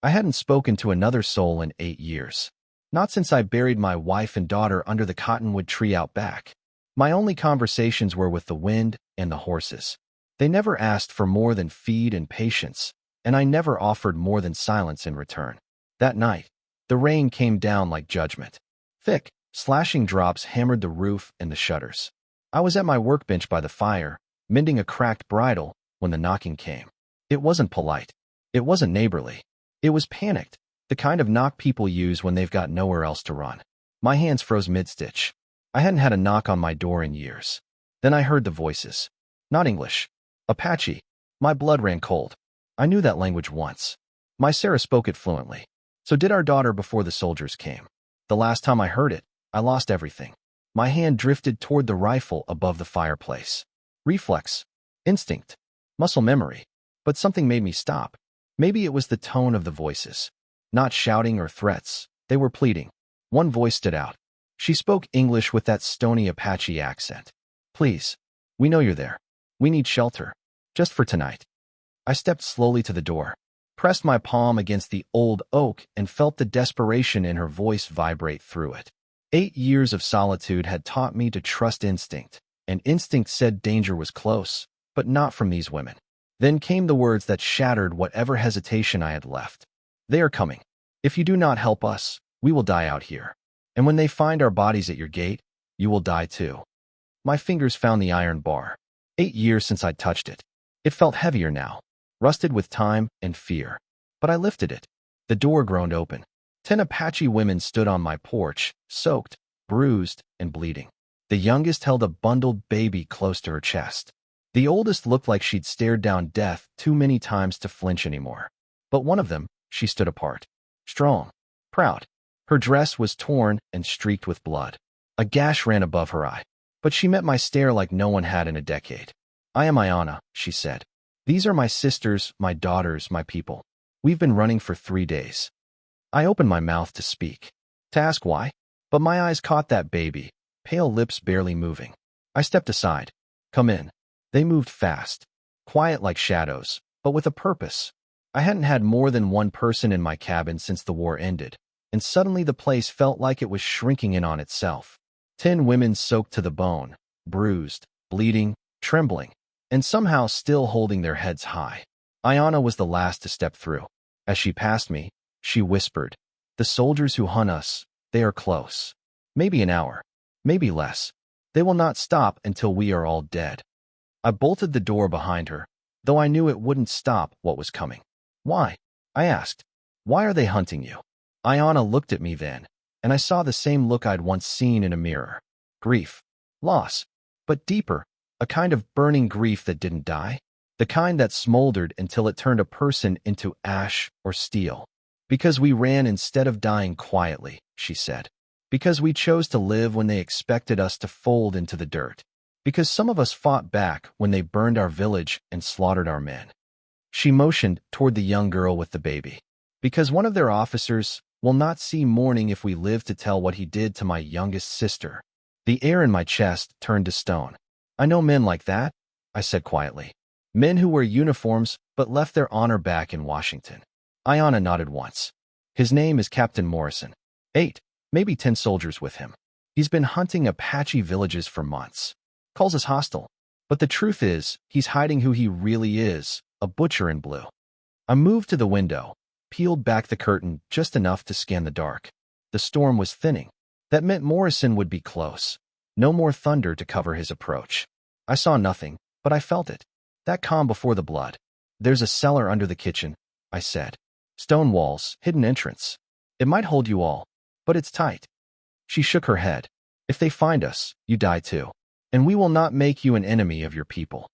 I hadn't spoken to another soul in 8 years. Not since I buried my wife and daughter under the cottonwood tree out back. My only conversations were with the wind and the horses. They never asked for more than feed and patience, and I never offered more than silence in return. That night, the rain came down like judgment. Thick, slashing drops hammered the roof and the shutters. I was at my workbench by the fire, mending a cracked bridle, when the knocking came. It wasn't polite. It wasn't neighborly. It was panicked, the kind of knock people use when they've got nowhere else to run. My hands froze mid-stitch. I hadn't had a knock on my door in years. Then I heard the voices. Not English. Apache. My blood ran cold. I knew that language once. My Sarah spoke it fluently. So did our daughter before the soldiers came. The last time I heard it, I lost everything. My hand drifted toward the rifle above the fireplace. Reflex. Instinct. Muscle memory. But something made me stop. Maybe it was the tone of the voices. Not shouting or threats. They were pleading. One voice stood out. She spoke English with that stony Apache accent. Please. We know you're there. We need shelter. Just for tonight. I stepped slowly to the door, pressed my palm against the old oak, and felt the desperation in her voice vibrate through it. 8 years of solitude had taught me to trust instinct, and instinct said danger was close, but not from these women. Then came the words that shattered whatever hesitation I had left. They are coming. If you do not help us, we will die out here. And when they find our bodies at your gate, you will die too. My fingers found the iron bar. 8 years since I'd touched it. It felt heavier now, rusted with time and fear. But I lifted it. The door groaned open. 10 Apache women stood on my porch, soaked, bruised, and bleeding. The youngest held a bundled baby close to her chest. The oldest looked like she'd stared down death too many times to flinch anymore. But one of them, she stood apart. Strong. Proud. Her dress was torn and streaked with blood. A gash ran above her eye. But she met my stare like no one had in a decade. I am Ayana, she said. These are my sisters, my daughters, my people. We've been running for 3 days. I opened my mouth to speak, to ask why, but my eyes caught that baby, pale lips barely moving. I stepped aside. Come in. They moved fast, quiet like shadows, but with a purpose. I hadn't had more than one person in my cabin since the war ended, and suddenly the place felt like it was shrinking in on itself. 10 women soaked to the bone, bruised, bleeding, trembling, and somehow still holding their heads high. Ayana was the last to step through. As she passed me, she whispered, "The soldiers who hunt us, they are close. Maybe an hour, maybe less. They will not stop until we are all dead." I bolted the door behind her, though I knew it wouldn't stop what was coming. Why? I asked. Why are they hunting you? Ayana looked at me then, and I saw the same look I'd once seen in a mirror. Grief. Loss. But deeper, a kind of burning grief that didn't die. The kind that smoldered until it turned a person into ash or steel. Because we ran instead of dying quietly, she said. Because we chose to live when they expected us to fold into the dirt. Because some of us fought back when they burned our village and slaughtered our men. She motioned toward the young girl with the baby. Because one of their officers will not see morning if we live to tell what he did to my youngest sister. The air in my chest turned to stone. I know men like that, I said quietly. Men who wear uniforms but left their honor back in Washington. Ayana nodded once. His name is Captain Morrison. 8, maybe 10 soldiers with him. He's been hunting Apache villages for months. Calls us hostile. But the truth is, he's hiding who he really is, a butcher in blue. I moved to the window, peeled back the curtain just enough to scan the dark. The storm was thinning. That meant Morrison would be close. No more thunder to cover his approach. I saw nothing, but I felt it. That calm before the blood. There's a cellar under the kitchen, I said. Stone walls, hidden entrance. It might hold you all, but it's tight. She shook her head. If they find us, you die too. And we will not make you an enemy of your people.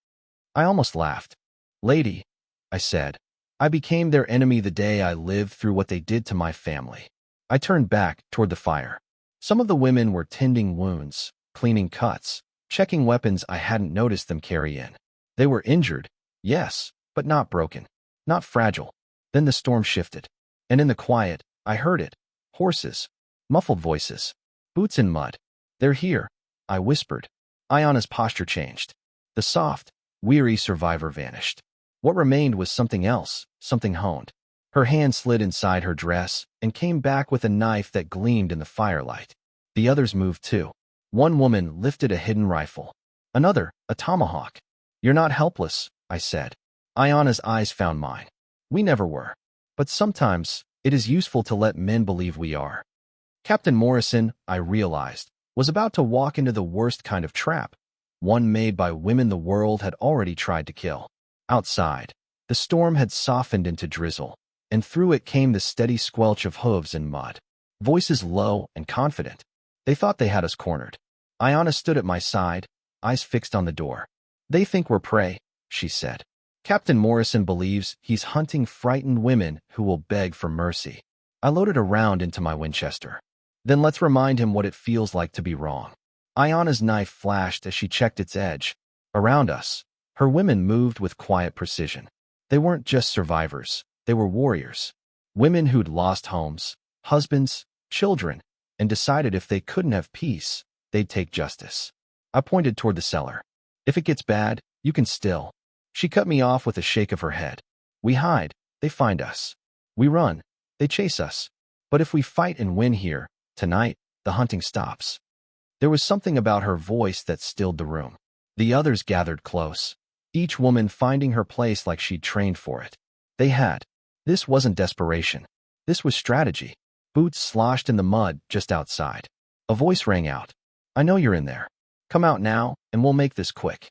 I almost laughed. Lady, I said, I became their enemy the day I lived through what they did to my family. I turned back toward the fire. Some of the women were tending wounds, cleaning cuts, checking weapons I hadn't noticed them carry in. They were injured, yes, but not broken, not fragile. Then the storm shifted, and in the quiet, I heard it. Horses, muffled voices, boots in mud. They're here, I whispered. Ayana's posture changed. The soft, weary survivor vanished. What remained was something else, something honed. Her hand slid inside her dress and came back with a knife that gleamed in the firelight. The others moved too. One woman lifted a hidden rifle. Another, a tomahawk. "You're not helpless," I said. Ayana's eyes found mine. "We never were. But sometimes, it is useful to let men believe we are." Captain Morrison, I realized, was about to walk into the worst kind of trap, one made by women the world had already tried to kill. Outside, the storm had softened into drizzle, and through it came the steady squelch of hooves and mud. Voices low and confident. They thought they had us cornered. Ayana stood at my side, eyes fixed on the door. "They think we're prey," she said. "Captain Morrison believes he's hunting frightened women who will beg for mercy." I loaded a round into my Winchester. "Then let's remind him what it feels like to be wrong." Ayana's knife flashed as she checked its edge. Around us, her women moved with quiet precision. They weren't just survivors, they were warriors. Women who'd lost homes, husbands, children, and decided if they couldn't have peace, they'd take justice. I pointed toward the cellar. "If it gets bad, you can still." She cut me off with a shake of her head. "We hide, they find us. We run, they chase us. But if we fight and win here, tonight, the hunting stops." There was something about her voice that stilled the room. The others gathered close, each woman finding her place like she'd trained for it. They had. This wasn't desperation. This was strategy. Boots sloshed in the mud just outside. A voice rang out. "I know you're in there. Come out now, and we'll make this quick."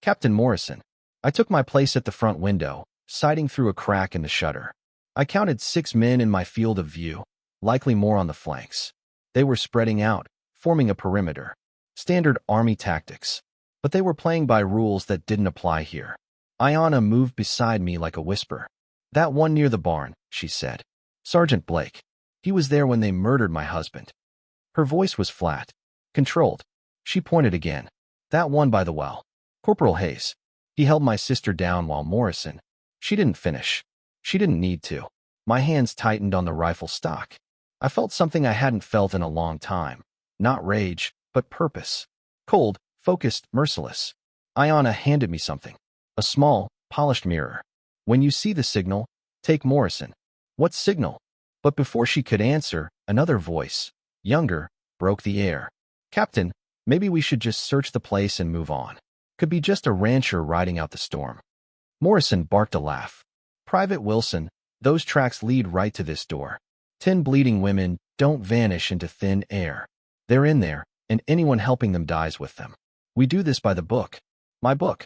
Captain Morrison. I took my place at the front window, sighting through a crack in the shutter. I counted 6 men in my field of view, likely more on the flanks. They were spreading out, forming a perimeter. Standard army tactics. But they were playing by rules that didn't apply here. Ayana moved beside me like a whisper. "That one near the barn," she said. "Sergeant Blake. He was there when they murdered my husband." Her voice was flat, controlled. She pointed again. "That one by the well. Corporal Hayes. He held my sister down while Morrison." She didn't finish. She didn't need to. My hands tightened on the rifle stock. I felt something I hadn't felt in a long time. Not rage, but purpose. Cold, focused, merciless. Ayana handed me something. A small, polished mirror. "When you see the signal, take Morrison." "What signal?" But before she could answer, another voice, younger, broke the air. "Captain, maybe we should just search the place and move on. Could be just a rancher riding out the storm." Morrison barked a laugh. "Private Wilson, those tracks lead right to this door. 10 bleeding women don't vanish into thin air. They're in there, and anyone helping them dies with them. We do this by the book." My book.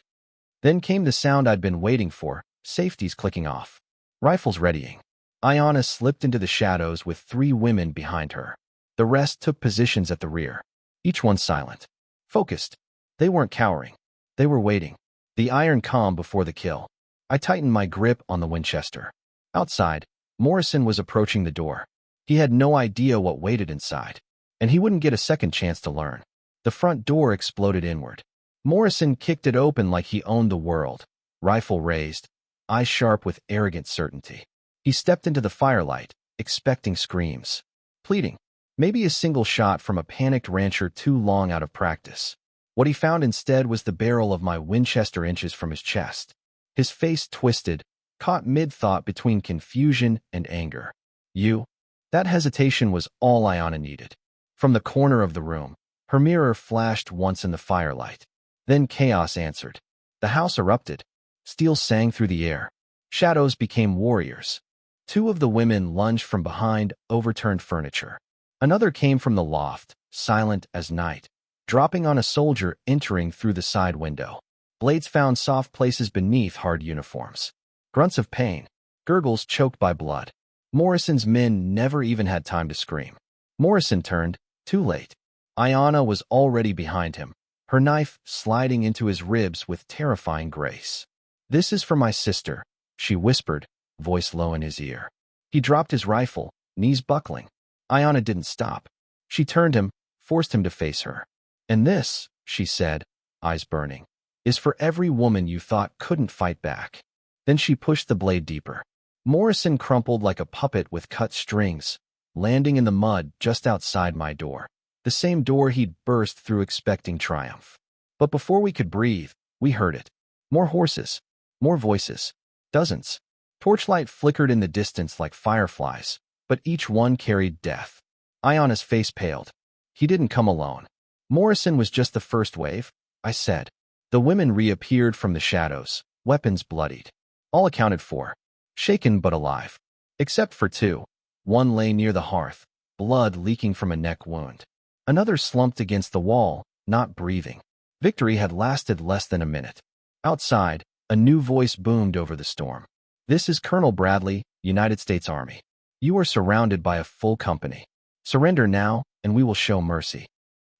Then came the sound I'd been waiting for, safeties clicking off. Rifles readying. Ayana slipped into the shadows with 3 women behind her. The rest took positions at the rear. Each one silent. Focused. They weren't cowering. They were waiting. The iron calm before the kill. I tightened my grip on the Winchester. Outside, Morrison was approaching the door. He had no idea what waited inside, and he wouldn't get a second chance to learn. The front door exploded inward. Morrison kicked it open like he owned the world, rifle raised, eyes sharp with arrogant certainty. He stepped into the firelight, expecting screams, pleading, maybe a single shot from a panicked rancher too long out of practice. What he found instead was the barrel of my Winchester inches from his chest. His face twisted, caught mid-thought between confusion and anger. "You?" That hesitation was all Ayana needed. From the corner of the room, her mirror flashed once in the firelight. Then chaos answered. The house erupted. Steel sang through the air. Shadows became warriors. 2 of the women lunged from behind overturned furniture. Another came from the loft, silent as night, dropping on a soldier entering through the side window. Blades found soft places beneath hard uniforms. Grunts of pain, gurgles choked by blood. Morrison's men never even had time to scream. Morrison turned, too late. Ayana was already behind him, her knife sliding into his ribs with terrifying grace. "This is for my sister," she whispered, voice low in his ear. He dropped his rifle, knees buckling. Ayana didn't stop. She turned him, forced him to face her. "And this," she said, eyes burning, "is for every woman you thought couldn't fight back." Then she pushed the blade deeper. Morrison crumpled like a puppet with cut strings, landing in the mud just outside my door. The same door he'd burst through expecting triumph. But before we could breathe, we heard it. More horses, more voices, dozens. Torchlight flickered in the distance like fireflies, but each one carried death. Iona's face paled. He didn't come alone. Morrison was just the first wave, I said. The women reappeared from the shadows, weapons bloodied. All accounted for. Shaken but alive. Except for two. One lay near the hearth, blood leaking from a neck wound. Another slumped against the wall, not breathing. Victory had lasted less than a minute. Outside, a new voice boomed over the storm. This is Colonel Bradley, United States Army. You are surrounded by a full company. Surrender now, and we will show mercy.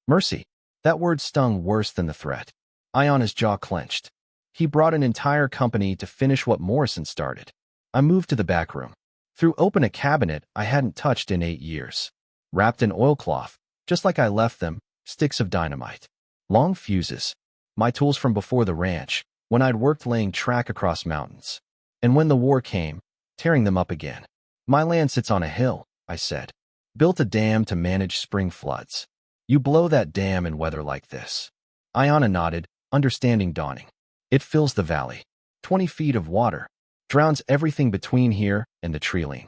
Mercy. That word stung worse than the threat. Iona's jaw clenched. He brought an entire company to finish what Morrison started. I moved to the back room. Threw open a cabinet I hadn't touched in 8 years. Wrapped in oilcloth, just like I left them, sticks of dynamite. Long fuses. My tools from before the ranch, when I'd worked laying track across mountains. And when the war came, tearing them up again. My land sits on a hill, I said. Built a dam to manage spring floods. You blow that dam in weather like this. Iona nodded, understanding dawning. It fills the valley. 20 feet of water. Drowns everything between here and the treeline.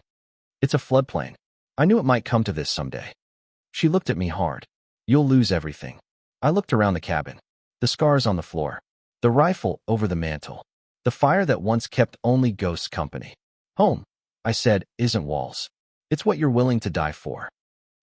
It's a floodplain. I knew it might come to this someday. She looked at me hard. You'll lose everything. I looked around the cabin. The scars on the floor. The rifle over the mantel. The fire that once kept only ghosts company. Home, I said, isn't walls. It's what you're willing to die for.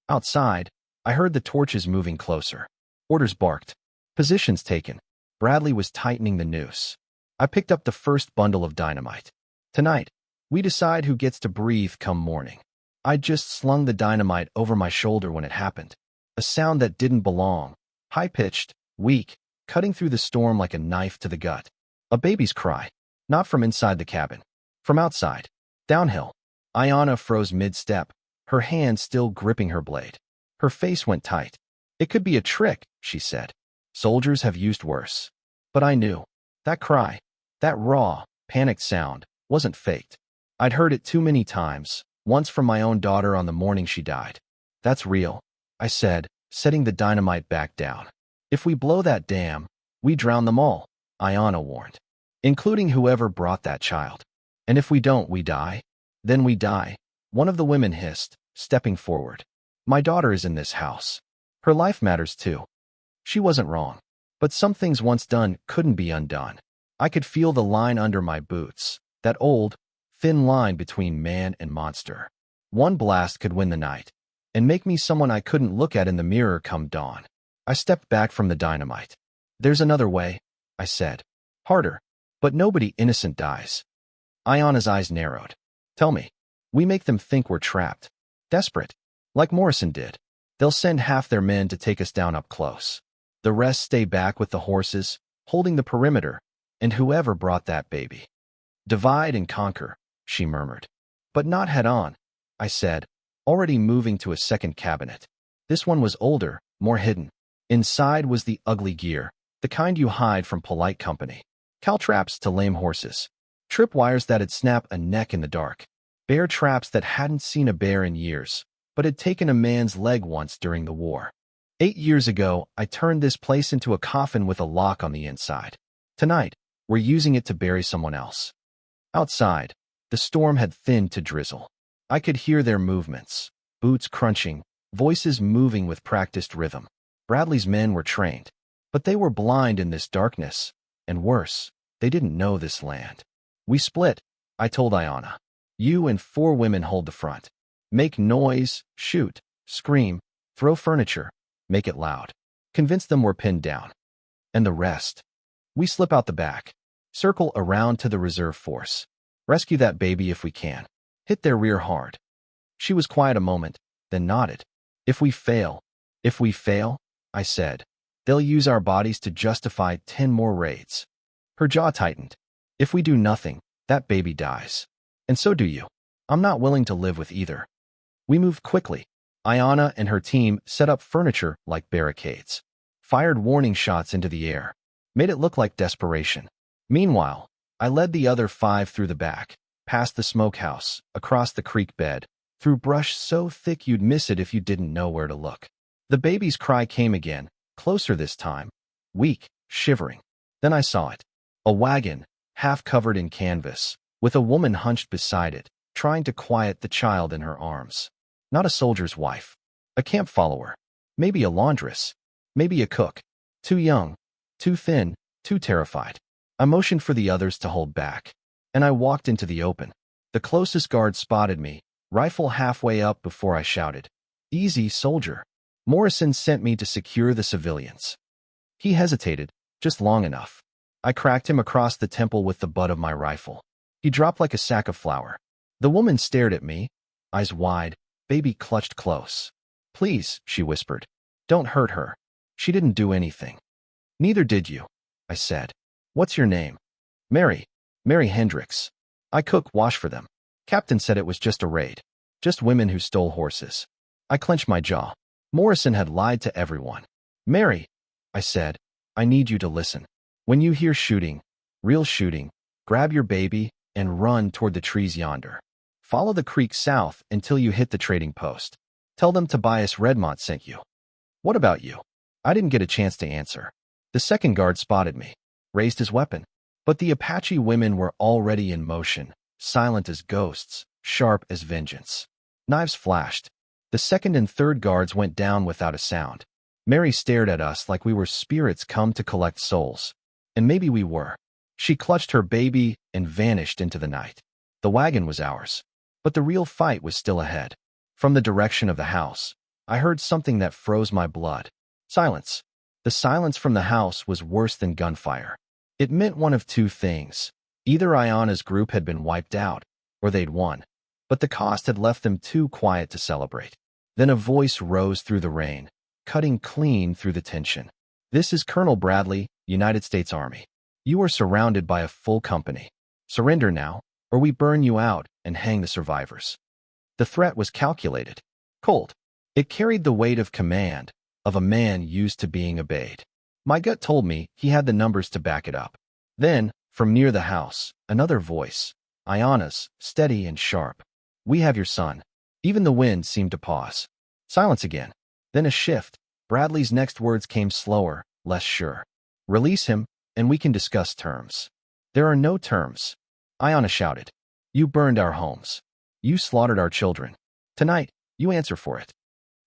Outside, I heard the torches moving closer. Orders barked. Positions taken. Bradley was tightening the noose. I picked up the first bundle of dynamite. Tonight, we decide who gets to breathe come morning. I just slung the dynamite over my shoulder when it happened. A sound that didn't belong. High-pitched, weak, cutting through the storm like a knife to the gut. A baby's cry. Not from inside the cabin. From outside. Downhill. Iona froze mid-step, her hand still gripping her blade. Her face went tight. It could be a trick, she said. Soldiers have used worse. But I knew. That cry, that raw, panicked sound, wasn't faked. I'd heard it too many times, once from my own daughter on the morning she died. That's real, I said, setting the dynamite back down. If we blow that dam, we drown them all, Iona warned. Including whoever brought that child. And if we don't, we die. Then we die, one of the women hissed, stepping forward. My daughter is in this house. Her life matters too. She wasn't wrong. But some things once done couldn't be undone. I could feel the line under my boots, that old, thin line between man and monster. One blast could win the night, and make me someone I couldn't look at in the mirror come dawn. I stepped back from the dynamite. There's another way, I said. Harder, but nobody innocent dies. Iona's eyes narrowed. Tell me. We make them think we're trapped. Desperate. Like Morrison did. They'll send half their men to take us down up close. The rest stay back with the horses, holding the perimeter, and whoever brought that baby. Divide and conquer, she murmured. But not head on, I said, already moving to a second cabinet. This one was older, more hidden. Inside was the ugly gear, the kind you hide from polite company. Caltraps to lame horses. Tripwires that'd snap a neck in the dark. Bear traps that hadn't seen a bear in years, but had taken a man's leg once during the war. 8 years ago, I turned this place into a coffin with a lock on the inside. Tonight, we're using it to bury someone else. Outside, the storm had thinned to drizzle. I could hear their movements, boots crunching, voices moving with practiced rhythm. Bradley's men were trained, but they were blind in this darkness, and worse, they didn't know this land. We split, I told Iona. You and 4 women hold the front. Make noise, shoot, scream, throw furniture, make it loud. Convince them we're pinned down. And the rest. We slip out the back. Circle around to the reserve force. Rescue that baby if we can. Hit their rear hard. She was quiet a moment, then nodded. If we fail, I said, they'll use our bodies to justify 10 more raids. Her jaw tightened. If we do nothing, that baby dies. And so do you. I'm not willing to live with either. We moved quickly. Iona and her team set up furniture like barricades. Fired warning shots into the air. Made it look like desperation. Meanwhile, I led the other 5 through the back, past the smokehouse, across the creek bed, through brush so thick you'd miss it if you didn't know where to look. The baby's cry came again, closer this time, weak, shivering. Then I saw it. A wagon, half covered in canvas, with a woman hunched beside it, trying to quiet the child in her arms. Not a soldier's wife. A camp follower. Maybe a laundress. Maybe a cook. Too young. Too thin. Too terrified. I motioned for the others to hold back, and I walked into the open. The closest guard spotted me, rifle halfway up before I shouted, "Easy, soldier." Morrison sent me to secure the civilians. He hesitated, just long enough. I cracked him across the temple with the butt of my rifle. He dropped like a sack of flour. The woman stared at me, eyes wide, baby clutched close. "Please," she whispered. "Don't hurt her. She didn't do anything." "Neither did you," I said. "What's your name?" "Mary. Mary Hendricks. I cook, wash for them. Captain said it was just a raid. Just women who stole horses." I clenched my jaw. Morrison had lied to everyone. "Mary," I said, "I need you to listen. When you hear shooting, real shooting, grab your baby and run toward the trees yonder. Follow the creek south until you hit the trading post. Tell them Tobias Redmont sent you." "What about you?" I didn't get a chance to answer. The second guard spotted me, raised his weapon. But the Apache women were already in motion, silent as ghosts, sharp as vengeance. Knives flashed. The second and third guards went down without a sound. Mary stared at us like we were spirits come to collect souls. And maybe we were. She clutched her baby and vanished into the night. The wagon was ours. But the real fight was still ahead. From the direction of the house, I heard something that froze my blood. Silence. The silence from the house was worse than gunfire. It meant one of two things. Either Ayana's group had been wiped out, or they'd won. But the cost had left them too quiet to celebrate. Then a voice rose through the rain, cutting clean through the tension. "This is Colonel Bradley, United States Army. You are surrounded by a full company. Surrender now, or we burn you out and hang the survivors." The threat was calculated, cold. It carried the weight of command, of a man used to being obeyed. My gut told me he had the numbers to back it up. Then, from near the house, another voice, Ayana's, steady and sharp. "We have your son." Even the wind seemed to pause. Silence again. Then a shift. Bradley's next words came slower, less sure. "Release him, and we can discuss terms." "There are no terms," Ayana shouted. "You burned our homes. You slaughtered our children. Tonight, you answer for it."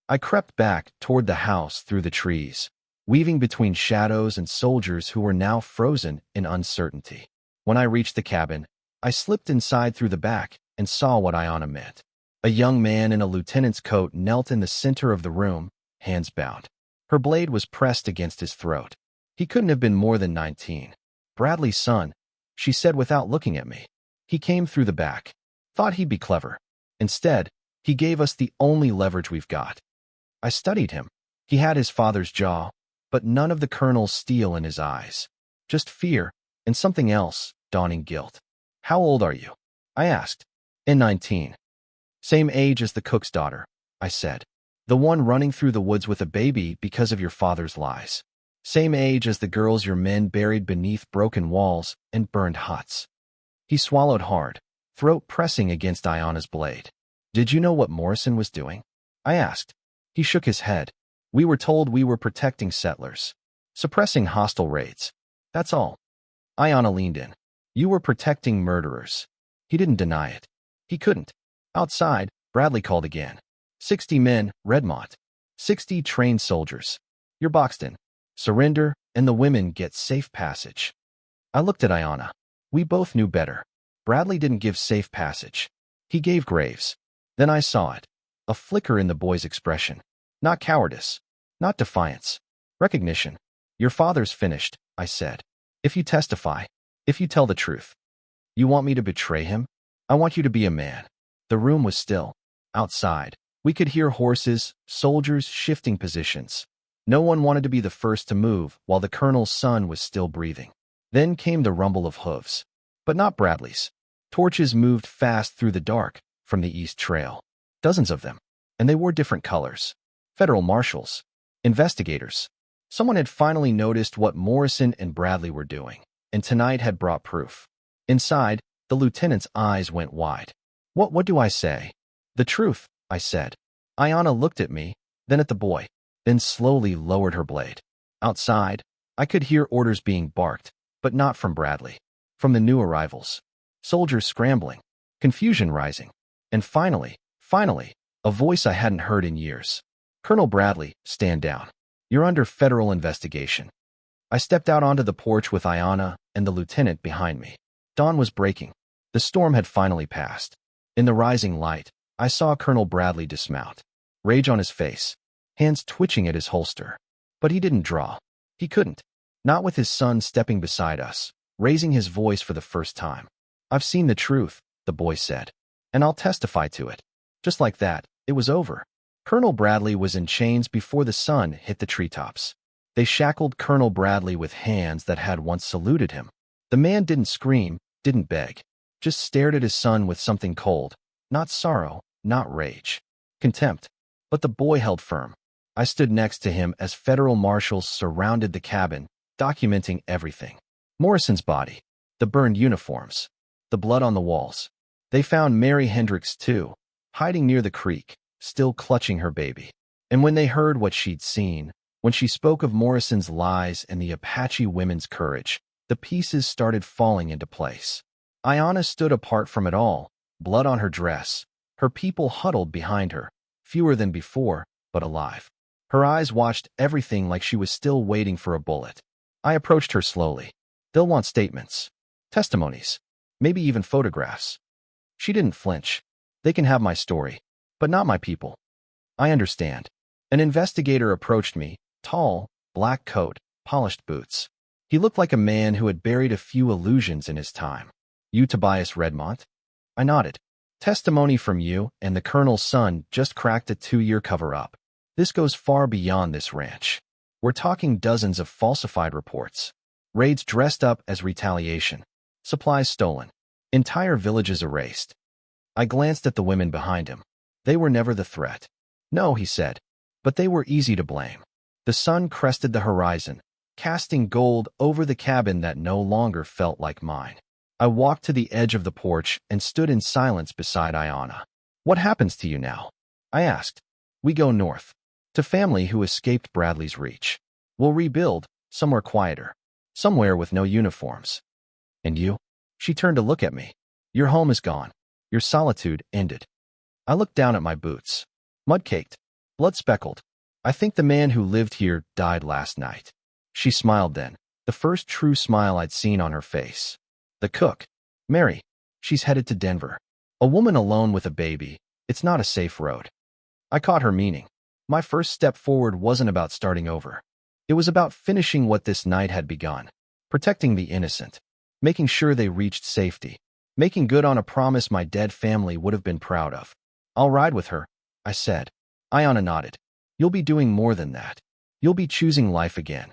I crept back toward the house through the trees, weaving between shadows and soldiers who were now frozen in uncertainty. When I reached the cabin, I slipped inside through the back and saw what Ayana meant. A young man in a lieutenant's coat knelt in the center of the room, hands bound. Her blade was pressed against his throat. He couldn't have been more than 19. "Bradley's son," she said without looking at me. "He came through the back. Thought he'd be clever. Instead, he gave us the only leverage we've got." I studied him. He had his father's jaw, but none of the colonel's steel in his eyes. Just fear, and something else, dawning guilt. "How old are you?" I asked. "19. "Same age as the cook's daughter," I said. "The one running through the woods with a baby because of your father's lies. Same age as the girls your men buried beneath broken walls and burned huts." He swallowed hard, throat pressing against Ayana's blade. "Did you know what Morrison was doing?" I asked. He shook his head. "We were told we were protecting settlers, suppressing hostile raids. That's all." Ayana leaned in. "You were protecting murderers." He didn't deny it. He couldn't. Outside, Bradley called again. 60 men, Redmont. 60 trained soldiers. You're boxed in. Surrender, and the women get safe passage." I looked at Ayana. We both knew better. Bradley didn't give safe passage. He gave graves. Then I saw it. A flicker in the boy's expression. Not cowardice. Not defiance. Recognition. "Your father's finished," I said. "If you testify. If you tell the truth." "You want me to betray him?" "I want you to be a man." The room was still. Outside, we could hear horses, soldiers shifting positions. No one wanted to be the first to move while the colonel's son was still breathing. Then came the rumble of hooves. But not Bradley's. Torches moved fast through the dark from the east trail. Dozens of them. And they wore different colors. Federal marshals. Investigators. Someone had finally noticed what Morrison and Bradley were doing, and tonight had brought proof. Inside, the lieutenant's eyes went wide. What do I say?" "The truth," I said. Ayana looked at me, then at the boy, then slowly lowered her blade. Outside, I could hear orders being barked, but not from Bradley. From the new arrivals. soldiers scrambling, confusion rising. And finally, a voice I hadn't heard in years. "Colonel Bradley, stand down. You're under federal investigation." I stepped out onto the porch with Ayanna and the lieutenant behind me. Dawn was breaking. The storm had finally passed. In the rising light, I saw Colonel Bradley dismount, rage on his face, hands twitching at his holster. But he didn't draw. He couldn't. Not with his son stepping beside us, raising his voice for the first time. "I've seen the truth," the boy said, "and I'll testify to it." Just like that, it was over. Colonel Bradley was in chains before the sun hit the treetops. They shackled Colonel Bradley with hands that had once saluted him. The man didn't scream, didn't beg, just stared at his son with something cold. Not sorrow, not rage. Contempt. But the boy held firm. I stood next to him as federal marshals surrounded the cabin, documenting everything. Morrison's body, the burned uniforms, the blood on the walls. They found Mary Hendricks too, hiding near the creek, still clutching her baby. And when they heard what she'd seen, when she spoke of Morrison's lies and the Apache women's courage, the pieces started falling into place. Ayanna stood apart from it all, blood on her dress. Her people huddled behind her, fewer than before, but alive. Her eyes watched everything like she was still waiting for a bullet. I approached her slowly. "They'll want statements, testimonies, maybe even photographs." She didn't flinch. "They can have my story, but not my people." "I understand." An investigator approached me, tall, black coat, polished boots. He looked like a man who had buried a few illusions in his time. "You Tobias Redmont?" I nodded. "Testimony from you and the colonel's son just cracked a 2-year cover-up. This goes far beyond this ranch. We're talking dozens of falsified reports. Raids dressed up as retaliation. Supplies stolen. Entire villages erased." I glanced at the women behind him. They were never the threat. "No," he said, "but they were easy to blame." The sun crested the horizon, casting gold over the cabin that no longer felt like mine. I walked to the edge of the porch and stood in silence beside Ayanna. "What happens to you now?" I asked. "We go north, to family who escaped Bradley's reach. We'll rebuild, somewhere quieter, somewhere with no uniforms." "And you?" She turned to look at me. "Your home is gone. Your solitude ended." I looked down at my boots. Mud-caked, blood-speckled. "I think the man who lived here died last night." She smiled then, the first true smile I'd seen on her face. "The cook, Mary, she's headed to Denver. A woman alone with a baby, it's not a safe road." I caught her meaning. My first step forward wasn't about starting over. It was about finishing what this night had begun, protecting the innocent, making sure they reached safety, making good on a promise my dead family would have been proud of. "I'll ride with her," I said. Ayanna nodded. "You'll be doing more than that. You'll be choosing life again."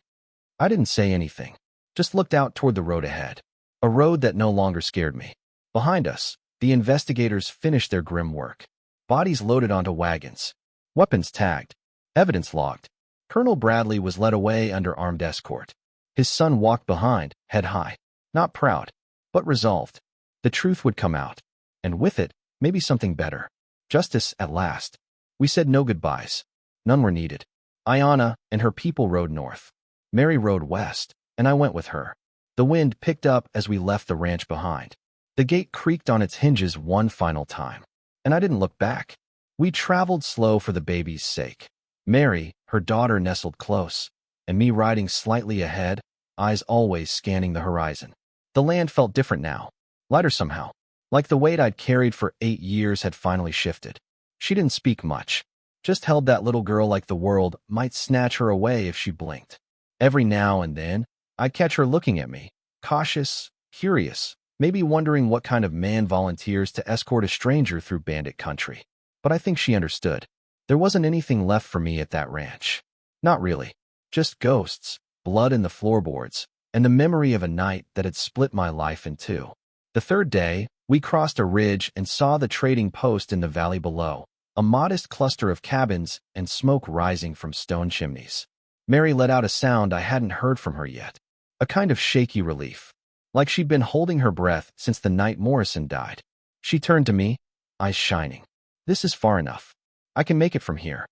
I didn't say anything, just looked out toward the road ahead. A road that no longer scared me. Behind us, the investigators finished their grim work. Bodies loaded onto wagons. Weapons tagged. Evidence logged. Colonel Bradley was led away under armed escort. His son walked behind, head high. Not proud, but resolved. The truth would come out. And with it, maybe something better. Justice at last. We said no goodbyes. None were needed. Ayanna and her people rode north. Mary rode west, and I went with her. The wind picked up as we left the ranch behind. The gate creaked on its hinges one final time, and I didn't look back. We traveled slow for the baby's sake. Mary, her daughter, nestled close, and me riding slightly ahead, eyes always scanning the horizon. The land felt different now, lighter somehow, like the weight I'd carried for 8 years had finally shifted. She didn't speak much, just held that little girl like the world might snatch her away if she blinked. Every now and then, I'd catch her looking at me, cautious, curious, maybe wondering what kind of man volunteers to escort a stranger through bandit country. But I think she understood. There wasn't anything left for me at that ranch. Not really. Just ghosts, blood in the floorboards, and the memory of a night that had split my life in two. The third day, we crossed a ridge and saw the trading post in the valley below, a modest cluster of cabins and smoke rising from stone chimneys. Mary let out a sound I hadn't heard from her yet. A kind of shaky relief, like she'd been holding her breath since the night Morrison died. She turned to me, eyes shining. "This is far enough. I can make it from here."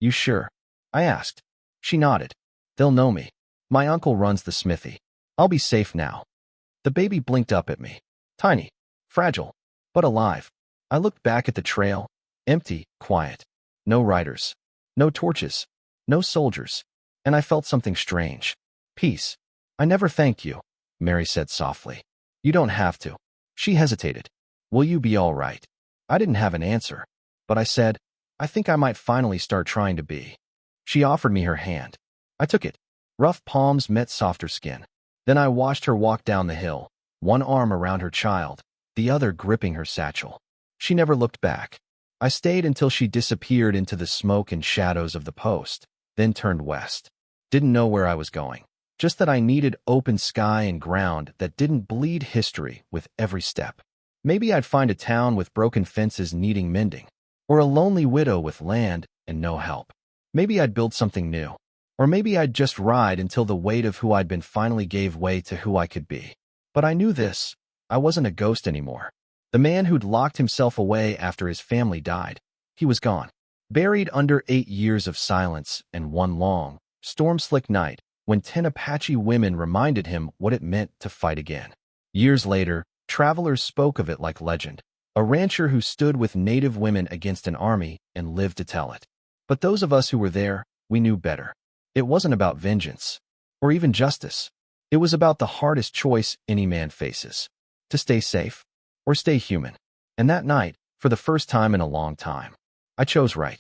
"You sure?" I asked. She nodded. "They'll know me. My uncle runs the smithy. I'll be safe now." The baby blinked up at me. Tiny, fragile, but alive. I looked back at the trail, empty, quiet. No riders, no torches, no soldiers, and I felt something strange. Peace. I never thanked you, Mary said softly. You don't have to. She hesitated. Will you be all right? I didn't have an answer, but I said, I think I might finally start trying to be. She offered me her hand. I took it. Rough palms met softer skin. Then I watched her walk down the hill, one arm around her child, the other gripping her satchel. She never looked back. I stayed until she disappeared into the smoke and shadows of the post, then turned west. Didn't know where I was going, just that I needed open sky and ground that didn't bleed history with every step. Maybe I'd find a town with broken fences needing mending, or a lonely widow with land and no help. Maybe I'd build something new, or maybe I'd just ride until the weight of who I'd been finally gave way to who I could be. But I knew this. I wasn't a ghost anymore. The man who'd locked himself away after his family died. He was gone, buried under 8 years of silence and one long, storm-slick night when 10 Apache women reminded him what it meant to fight again. Years later, travelers spoke of it like legend, a rancher who stood with native women against an army and lived to tell it. But those of us who were there, we knew better. It wasn't about vengeance, or even justice. It was about the hardest choice any man faces, to stay safe or stay human. And that night, for the first time in a long time, I chose right.